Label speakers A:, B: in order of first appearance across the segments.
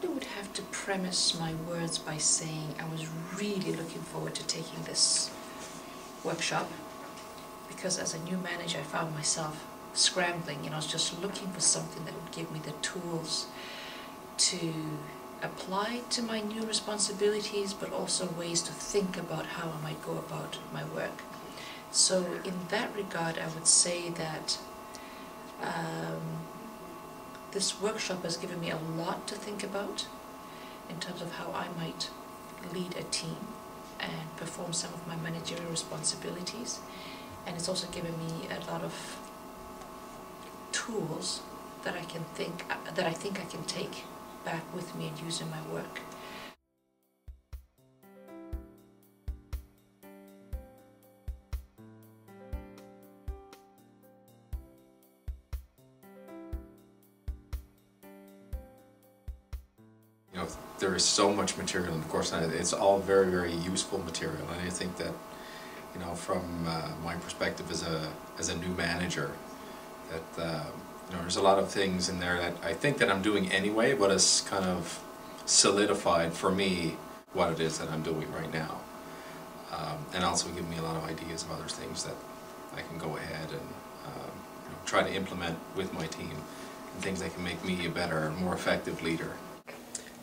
A: probably would have to premise my words by saying I was really looking forward to taking this workshop, because as a new manager I found myself scrambling. I was just looking for something that would give me the tools to apply to my new responsibilities, but also ways to think about how I might go about my work. So in that regard, I would say that this workshop has given me a lot to think about in terms of how I might lead a team and perform some of my managerial responsibilities. And it's also given me a lot of tools that I think I can take back with me and use in my work.
B: There is so much material in the course, and it's all very, very useful material. And I think that, from my perspective as a new manager, that there's a lot of things in there that I think that I'm doing anyway, but it's kind of solidified for me what it is that I'm doing right now, and also give me a lot of ideas of other things that I can go ahead and try to implement with my team, and things that can make me a better, more effective leader.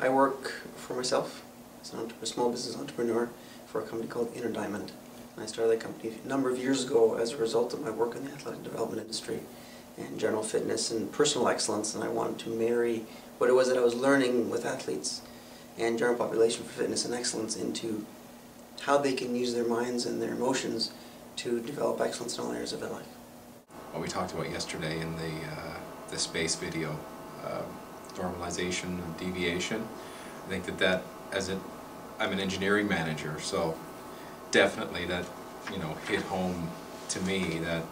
C: I work for myself as a small business entrepreneur for a company called Inner Diamond. I started that company a number of years ago as a result of my work in the athletic development industry and general fitness and personal excellence, and I wanted to marry what it was that I was learning with athletes and general population for fitness and excellence into how they can use their minds and their emotions to develop excellence in all areas of their life.
B: What we talked about yesterday in the space video, normalization and deviation, I think that I'm an engineering manager, so definitely that hit home to me that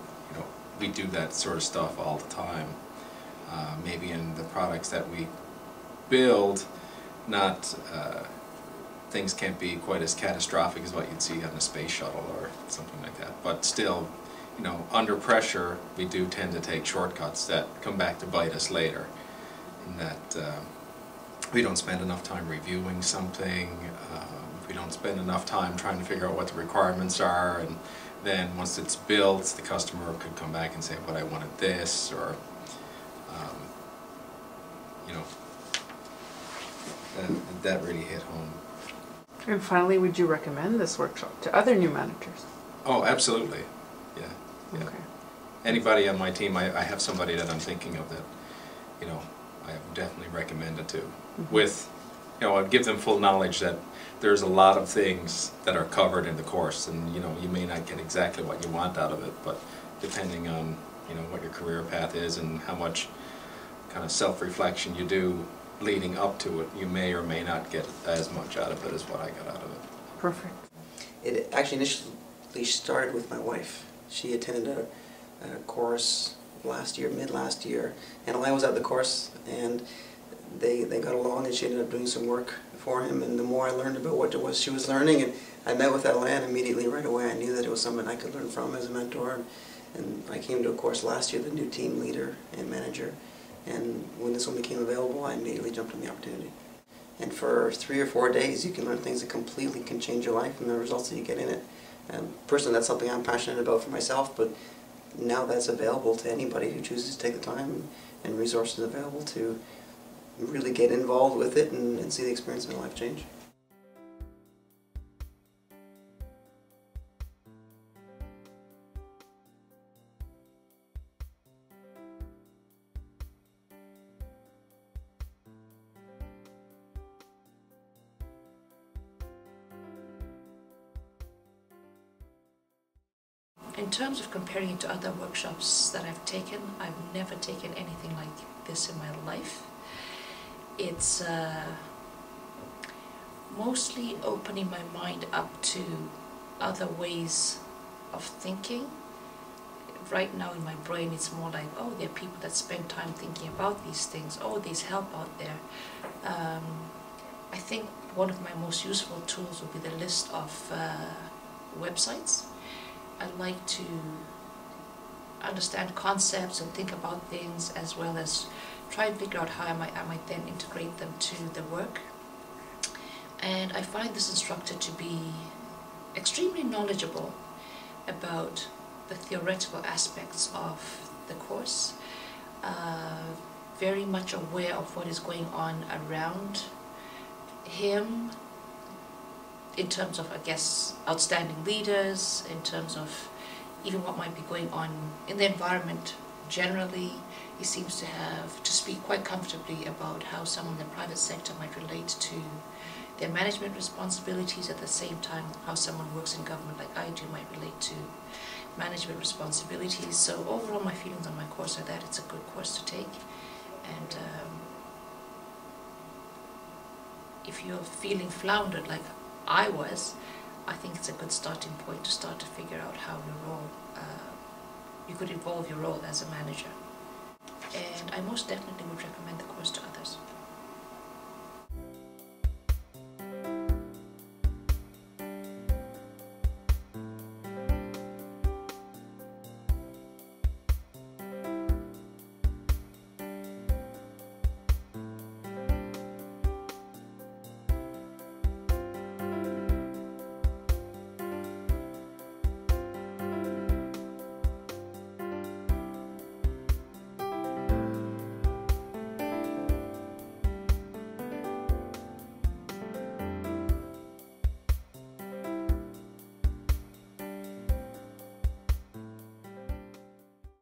B: we do that sort of stuff all the time. Maybe in the products that we build, not things can't be quite as catastrophic as what you'd see on a space shuttle or something like that, but still, under pressure we do tend to take shortcuts that come back to bite us later, in that we don't spend enough time reviewing something, we don't spend enough time trying to figure out what the requirements are, and then once it's built, the customer could come back and say, but I wanted this, or that really hit home.
D: And finally, would you recommend this workshop to other new managers?
B: Oh, absolutely. Yeah.
D: Okay.
B: Anybody on my team, I have somebody that I'm thinking of that, I would definitely recommend it to.
D: Mm-hmm.
B: With, I'd give them full knowledge that there's a lot of things that are covered in the course, and you may not get exactly what you want out of it, but depending on what your career path is and how much kind of self-reflection you do leading up to it, you may or may not get as much out of it as what I got out of it.
D: Perfect.
C: It actually initially started with my wife. She attended a course mid last year, and Alain was at the course, and they got along, and she ended up doing some work for him, and the more I learned about what it was she was learning, and I met with Alain immediately right away. I knew that it was someone I could learn from as a mentor, and I came to a course last year, the new team leader and manager, and when this one became available, I immediately jumped on the opportunity. And for 3 or 4 days, you can learn things that completely can change your life and the results that you get in it. Personally, that's something I'm passionate about for myself, but now that's available to anybody who chooses to take the time and resources available to really get involved with it and see the experience of their life change.
A: In terms of comparing it to other workshops that I've taken, I've never taken anything like this in my life. It's mostly opening my mind up to other ways of thinking. Right now in my brain it's more like, oh, there are people that spend time thinking about these things, oh, there's help out there. I think one of my most useful tools would be the list of websites. I like to understand concepts and think about things, as well as try and figure out how I might then integrate them to the work. And I find this instructor to be extremely knowledgeable about the theoretical aspects of the course, very much aware of what is going on around him in terms of, I guess, outstanding leaders, in terms of even what might be going on in the environment generally. He seems to speak quite comfortably about how someone in the private sector might relate to their management responsibilities, at the same time how someone who works in government like I do might relate to management responsibilities. So overall my feelings on my course are that it's a good course to take, and if you're feeling floundered like I was, I think it's a good starting point to start to figure out how your role, you could evolve your role as a manager. And I most definitely would recommend the course to others.